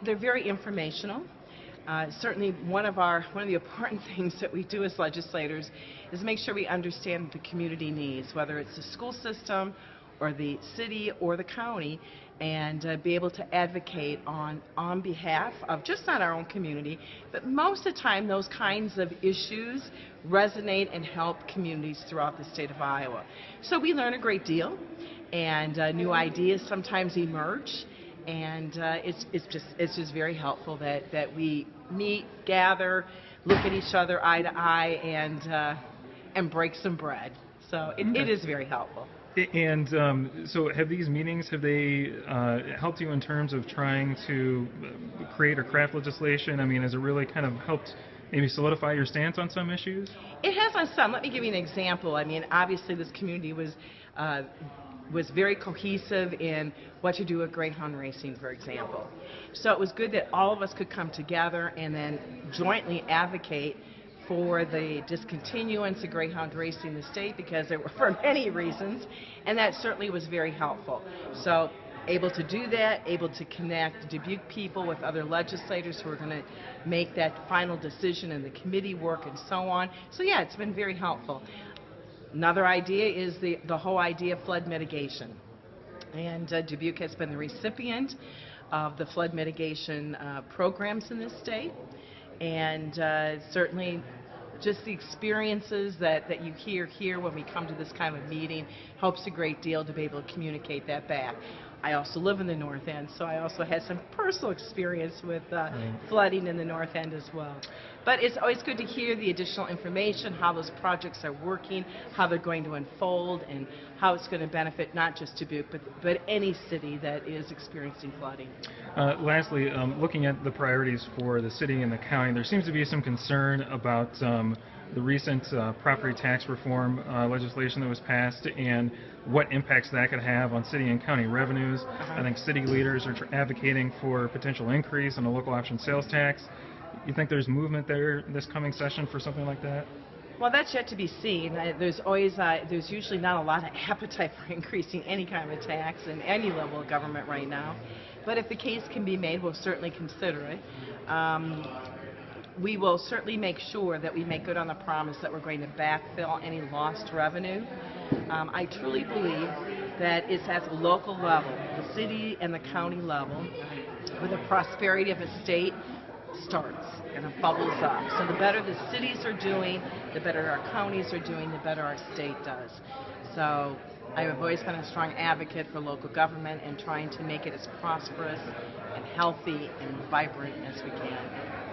They're very informational. Certainly, one of the important things that we do as legislators is make sure we understand the community needs, whether it's the school system or the city or the county, and be able to advocate on behalf of just not our own community, but most of the time those kinds of issues resonate and help communities throughout the state of Iowa. So we learn a great deal, and new ideas sometimes emerge. And it's just very helpful that we meet, gather, look at each other eye to eye, and break some bread. So it is very helpful. And so have these meetings, have they helped you in terms of trying to create or craft legislation? I mean, has it really kind of helped maybe solidify your stance on some issues? It has on some. Let me give you an example. I mean, obviously this community was very cohesive in what to do with greyhound racing, for example. So it was good that all of us could come together and then jointly advocate for the discontinuance of greyhound racing in the state, because there were for many reasons, and that certainly was very helpful. So able to do that, able to connect Dubuque people with other legislators who are going to make that final decision in the committee work and so on. So yeah, it's been very helpful. Another idea is the whole idea of flood mitigation. And Dubuque has been the recipient of the flood mitigation programs in this state. And certainly just the experiences that you hear here when we come to this kind of meeting helps a great deal to be able to communicate that back. I also live in the North End, so I also had some personal experience with flooding in the North End as well. But it's always good to hear the additional information, how those projects are working, how they're going to unfold, and how it's going to benefit not just Dubuque, but any city that is experiencing flooding. Lastly, looking at the priorities for the city and the county, there seems to be some concern about the recent property tax reform legislation that was passed and what impacts that could have on city and county revenues. I think city leaders are advocating for a potential increase in the local option sales tax. You think there's movement there this coming session for something like that? Well, that's yet to be seen. There's usually not a lot of appetite for increasing any kind of a tax in any level of government right now. But if the case can be made, we'll certainly consider it. We will certainly make sure that we make good on the promise that we're going to backfill any lost revenue. I truly believe that it's at the local level, the city and the county level, where the prosperity of a state starts and it bubbles up. So the better the cities are doing, the better our counties are doing, the better our state does. So I have always been a strong advocate for local government and trying to make it as prosperous and healthy and vibrant as we can.